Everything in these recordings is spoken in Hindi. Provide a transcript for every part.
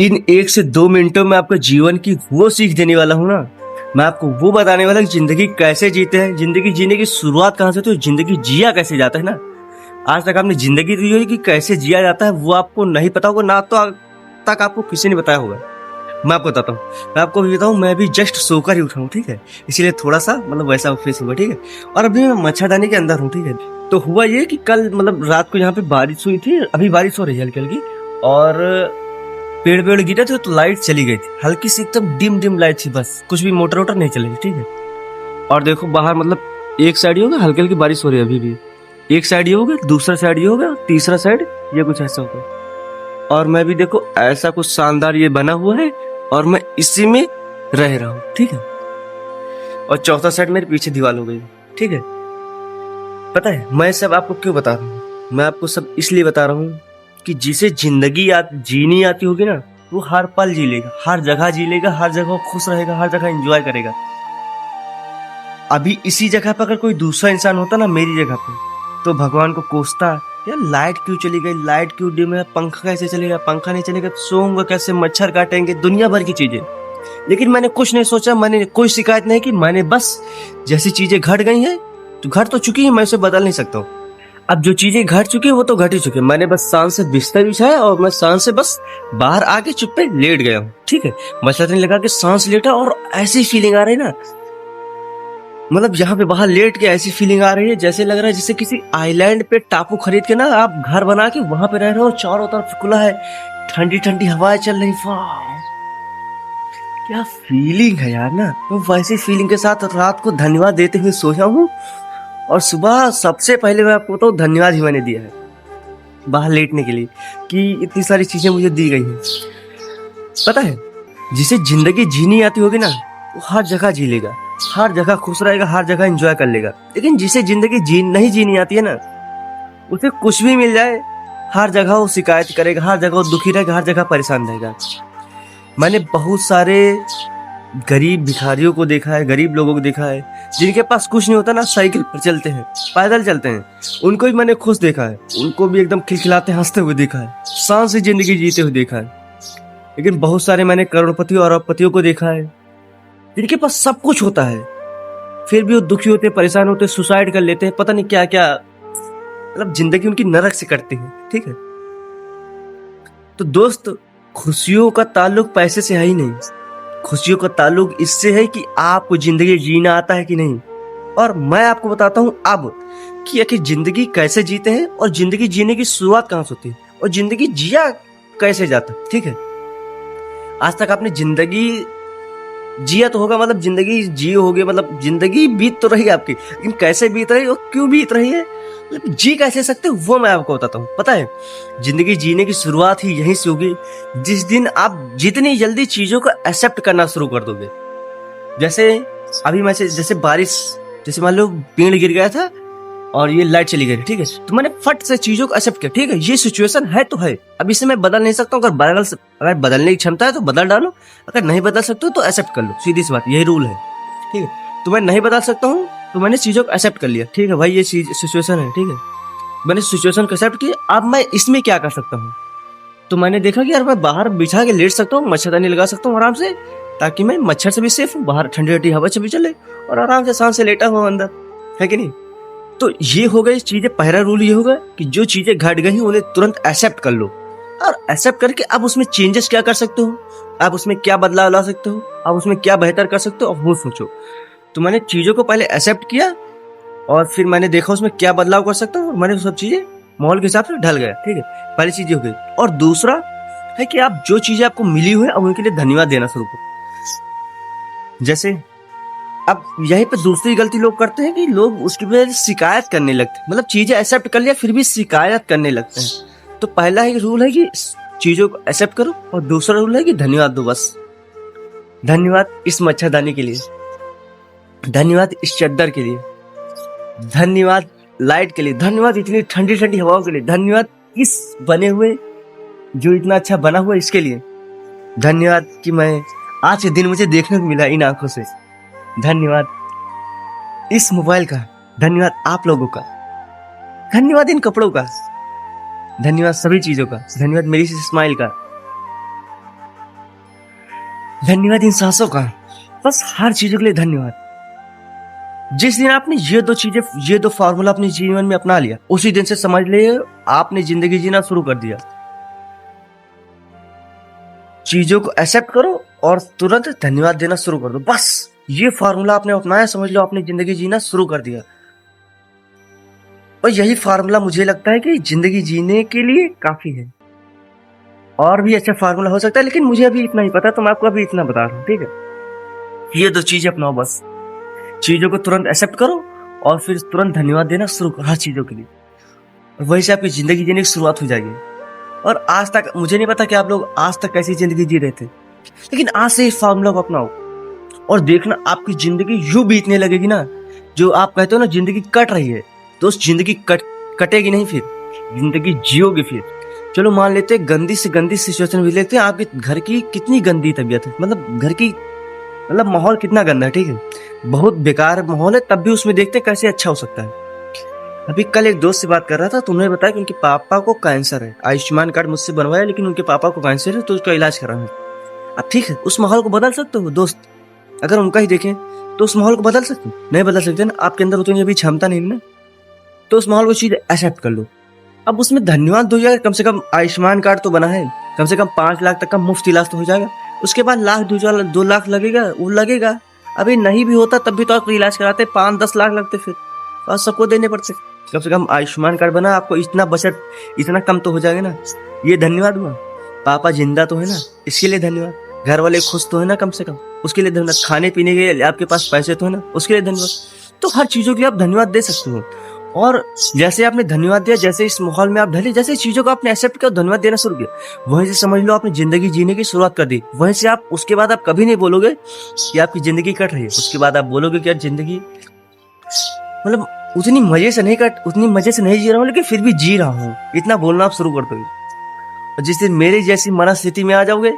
इन 1 से 2 मिनटों में आपका जीवन की वो सीख देने वाला हूँ ना। मैं आपको वो बताने वाला कि जिंदगी कैसे जीते हैं, जिंदगी जीने की शुरुआत कहाँ से होती है, जिंदगी जिया कैसे जाता है ना। आज तक आपने जिंदगी दी होगी कि कैसे जिया जाता है वो आपको नहीं पता होगा, ना तो आज तक आपको किसी ने बताया होगा। मैं आपको बताता हूँ, मैं आपको भी बताऊँ, मैं भी जस्ट सोकर ही उठा हूँ, ठीक है। इसीलिए थोड़ा सा वैसा फेस हुआ, ठीक है। और अभी मैं मच्छरदानी के अंदर हूँ, ठीक है। तो हुआ ये कि कल रात को यहाँ पे बारिश हुई थी, अभी बारिश हो रही है हल्की हल्की, और पेड़ पेड़ गिरे थे तो लाइट चली गई थी, हल्की सी एकदम डिम डिम लाइट थी, बस कुछ भी मोटर वोटर नहीं चलेगी, ठीक है। और देखो बाहर एक साइड ही होगा, हल्की हल्की बारिश हो रही है अभी भी, एक साइड ये हो गया, दूसरा साइड ये हो गया, तीसरा साइड ये कुछ ऐसा हो गया। और मैं भी देखो ऐसा कुछ शानदार ये बना हुआ है और मैं इसी में रह रहा हूँ, ठीक है। और चौथा साइड मेरे पीछे दीवार हो गई, ठीक है। पता है मैं सब आपको क्यों बता रहा हूँ? मैं आपको सब इसलिए बता रहा हूँ कि जिसे जिंदगी जीनी आती होगी ना, वो हर पल जी लेगा, हर जगह जी लेगा, हर जगह खुश रहेगा, हर जगह एंजॉय करेगा। अभी इसी जगह पर अगर कोई दूसरा इंसान होता ना मेरी जगह पे, तो भगवान को कोसता, यार लाइट क्यों चली गई, लाइट क्यों डिम है, पंखा कैसे चलेगा, पंखा नहीं चलेगा तो सोऊंगा कैसे, मच्छर काटेंगे, दुनिया भर की चीजें। लेकिन मैंने कुछ नहीं सोचा, मैंने कोई शिकायत नहीं की, मैंने बस जैसी चीजें घट गई हैं तो घट तो चुकी है, मैं उसे बदल नहीं सकता हूँ। अब जो चीजें घट चुकी है वो तो घट ही चुकी है। मैंने बस सांस से बिस्तर बिछाया और मैं सांस से बस बाहर आके चुप्पे लेट गया हूँ, ठीक है। मच्छरदानी लगा के सांस लेटा और ऐसी फीलिंग आ रही ना, यहाँ पे बाहर लेट के ऐसी फीलिंग आ रही है जैसे लग रहा है जैसे किसी आइलैंड पे टापू खरीद के ना आप घर बना के वहां पे रह रहे हो, चारों तरफ खुला है, ठंडी ठंडी हवाएं चल रही। वाह क्या फीलिंग है यार ना। तो वैसी फीलिंग के साथ रात को धन्यवाद देते हुए सोया हूँ, और सुबह सबसे पहले मैं आपको बताऊँ धन्यवाद ही मैंने दिया है बाहर लेटने के लिए कि इतनी सारी चीजें मुझे दी गई हैं। पता है जिसे जिंदगी जीनी आती होगी ना वो हर जगह जी लेगा, हर जगह खुश रहेगा, हर जगह एंजॉय कर लेगा। लेकिन जिसे जिंदगी नहीं जीनी आती है ना, उसे कुछ भी मिल जाए हर जगह वो शिकायत करेगा, हर जगह वो दुखी रहेगा, हर जगह परेशान रहेगा। मैंने बहुत सारे गरीब भिखारियों को देखा है, गरीब लोगों को देखा है जिनके पास कुछ नहीं होता ना, साइकिल पर चलते हैं, पैदल चलते हैं, उनको भी मैंने खुश देखा है, उनको भी एकदम खिलखिलाते हंसते हुए देखा है, शान से जिंदगी जीते हुए देखा है। लेकिन बहुत सारे मैंने करोड़पति और अरबपतियों को देखा है जिनके पास सब कुछ होता है, फिर भी वो दुखी होते, परेशान होते, सुसाइड कर लेते हैं, पता नहीं क्या क्या, जिंदगी उनकी नरक से कटती है, ठीक है। तो दोस्त खुशियों का ताल्लुक पैसे से है ही नहीं, खुशियों का ताल्लुक इससे है कि आपको जिंदगी जीना आता है कि नहीं। और मैं आपको बताता हूं अब कि आखिर जिंदगी कैसे जीते हैं और जिंदगी जीने की शुरुआत कहां से होती है और जिंदगी जिया कैसे जाता है, ठीक है। आज तक आपने जिंदगी जिया तो होगा, जिंदगी जी होगी, जिंदगी बीत तो रही आपकी, लेकिन कैसे बीत रही है और क्यों बीत रही है, जी कैसे सकते हो वो मैं आपको बताता हूँ। पता है जिंदगी जीने की शुरुआत ही यहीं से होगी जिस दिन आप जितनी जल्दी चीजों को एक्सेप्ट करना शुरू कर दोगे। जैसे अभी मैं जैसे बारिश, जैसे मान लो पेड़ गिर गया था और ये लाइट चली गई, ठीक है, तो मैंने फट से चीजों को एक्सेप्ट किया, ठीक है, ये सिचुएशन है तो है, अब इसे मैं बदल नहीं सकता हूँ। अगर बदलने की क्षमता है तो बदल डालो, अगर नहीं बदल सकते हो तो एक्सेप्ट कर लो, सीधी सी बात, यही रूल है, ठीक है। तो मैं नहीं बदल सकता हूँ तो मैंने चीजों को एक्सेप्ट कर लिया, ठीक है भाई, ये सिचुएशन है, ठीक है, मैंने सिचुएशन को एक्सेप्ट किया। अब मैं इसमें क्या कर सकता हूँ, तो मैंने देखा कि यार मैं बाहर बिछा के लेट सकता हूँ, मच्छरदानी लगा सकता हूँ आराम से, ताकि मैं मच्छर से भी सेफ हूँ, बाहर ठंडी ठंडी हवा से भी चले और आराम से सांस से लेटा हूँ अंदर, है कि नहीं। तो ये हो गई चीजें, पहला रूल ये होगा कि जो चीजें घट गई उन्हें तुरंत एक्सेप्ट कर लो, और एक्सेप्ट करके अब उसमें चेंजेस क्या कर सकते हो, आप उसमें क्या बदलाव ला सकते हो, आप उसमें क्या बेहतर कर सकते हो, अब वो सोचो। तो मैंने चीजों को पहले एक्सेप्ट किया और फिर मैंने देखा उसमें क्या बदलाव कर सकता हूँ, और मैंने सब चीजें माहौल के हिसाब से ढल गया, ठीक है, पहली चीज हो गई। और दूसरा है कि आप जो चीजें आपको मिली हुई है अब उनके लिए धन्यवाद देना शुरू करो। जैसे अब यहीं पे दूसरी गलती लोग करते हैं कि लोग उसकी वजह से शिकायत करने लगते हैं, चीजें एक्सेप्ट कर लिया फिर भी शिकायत करने लगते हैं। तो पहला ही रूल है कि चीजों को एक्सेप्ट करो, और दूसरा रूल है कि धन्यवाद दो, बस धन्यवाद इस मच्छरदानी के लिए, धन्यवाद इस चद्दर के लिए, धन्यवाद लाइट के लिए, धन्यवाद इतनी ठंडी ठंडी हवाओं के लिए, धन्यवाद इस बने हुए जो इतना अच्छा बना हुआ इसके लिए, धन्यवाद कि मैं आज के दिन मुझे देखने को मिला इन आंखों से, धन्यवाद इस मोबाइल का, धन्यवाद आप लोगों का, धन्यवाद इन कपड़ों का, धन्यवाद सभी चीजों का, धन्यवाद मेरी स्माइल का। धन्यवाद इन सांसों का, बस हर चीजों के लिए धन्यवाद। जिस दिन आपने ये दो फार्मूला अपने जीवन में अपना लिया, उसी दिन से समझ ले आपने जिंदगी जीना शुरू कर दिया। चीजों को एक्सेप्ट करो और तुरंत धन्यवाद देना शुरू कर दो। बस ये फार्मूला आपने अपनाया, समझ लो आपने जिंदगी जीना शुरू कर दिया। और यही फार्मूला मुझे लगता है कि जिंदगी जीने के लिए काफी है। और भी अच्छा फार्मूला हो सकता है, लेकिन मुझे अभी इतना ही पता, तो मैं आपको अभी इतना बता रहा हूँ, ठीक है। ये दो चीजें अपनाओ बस। चीजों को तुरंत एक्सेप्ट करो और फिर तुरंत धन्यवाद देना शुरू करो हर चीजों के लिए। और वहीं से आपकी जिंदगी जीने की शुरुआत हो जाएगी। और आज तक मुझे नहीं पता कि आप लोग आज तक कैसी जिंदगी जी रहे थे, लेकिन आज से इस फार्मूला को अपनाओ और देखना आपकी जिंदगी यूं बीतने लगेगी ना, जो आप कहते हो ना जिंदगी कट रही है, तो उस जिंदगी कटेगी नहीं, फिर जिंदगी जियोगे। फिर चलो मान लेते हैं गंदी से गंदी सिचुएशन भी लेते हैं, आपके घर की कितनी गंदी तबीयत है, मतलब घर की माहौल कितना गंदा है, ठीक है, बहुत बेकार माहौल है, तब भी उसमें देखते हैं कैसे अच्छा हो सकता है। अभी कल एक दोस्त से बात कर रहा था, तो उन्होंने बताया कि उनके पापा को कैंसर है, आयुष्मान कार्ड मुझसे बनवाया, लेकिन उनके पापा को कैंसर है, तो उसका इलाज करा है। अब ठीक है, उस माहौल को बदल सकते हो दोस्त, अगर उनका ही देखें तो उस माहौल को बदल सकते हो? नहीं बदल सकते ना, आपके अंदर उतनी अभी क्षमता नहीं ना, तो उस माहौल को चीज एक्सेप्ट कर लो। अब उसमें धन्यवाद दो यार, कम से कम आयुष्मान कार्ड तो बना है, कम से कम 5 लाख तक का मुफ्त इलाज तो हो जाएगा। उसके बाद लाख 2 लाख लगेगा, वो लगेगा। अभी नहीं भी होता तब भी तो आपको इलाज कराते 5-10 लाख लगते, फिर और सबको देने पड़ते। कम से कम आयुष्मान कार्ड बना, आपको इतना बचत इतना कम तो हो जाएगा ना। ये धन्यवाद हुआ। पापा जिंदा तो है ना, इसके लिए धन्यवाद। घर वाले खुश तो है ना, कम से कम उसके लिए धन्यवाद। खाने पीने के लिए आपके पास पैसे तो है ना, उसके लिए धन्यवाद। तो हर चीजों के लिए आप धन्यवाद दे सकते हो। और जैसे आपने धन्यवाद दिया, जैसे इस माहौल में आप ढले, जैसे चीजों को आपने एक्सेप्ट किया, धन्यवाद देना शुरू किया, वहीं से समझ लो आपने जिंदगी जीने की शुरुआत कर दी। वहीं से आप उसके बाद आप कभी नहीं बोलोगे कि आपकी जिंदगी कट रही है। उसके बाद आप बोलोगे कि यार जिंदगी मतलब उतनी मजे से नहीं जी रहा हूँ, लेकिन फिर भी जी रहा हूँ, इतना बोलना आप शुरू कर दोगे। और जिस दिन मेरी जैसी मनस्थिति में आ जाओगे,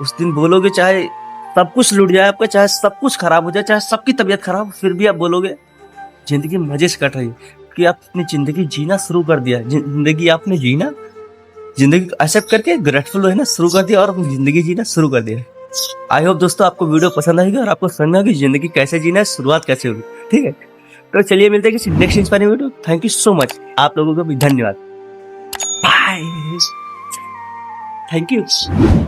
उस दिन बोलोगे, चाहे सब कुछ लूट जाए आपका, चाहे सब कुछ खराब हो जाए, चाहे सबकी तबीयत खराब हो, फिर भी आप बोलोगे जिंदगी मजे से कट रही है, कि आप अपनी जिंदगी जीना शुरू कर दिया। जिंदगी आपने जीना, जिंदगी को एक्सेप्ट करके ग्रेटफुल रहना शुरू कर दिया और अपनी जिंदगी जीना शुरू कर दिया। आई होप दोस्तों आपको वीडियो पसंद आएगी और आपको समझ में आएगी जिंदगी कैसे जीना है, शुरुआत कैसे होगी, ठीक है। तो चलिए मिलते हैं किसी next inspiring video. Thank you so much, आप लोगों को भी धन्यवाद, बाय, थैंक यू।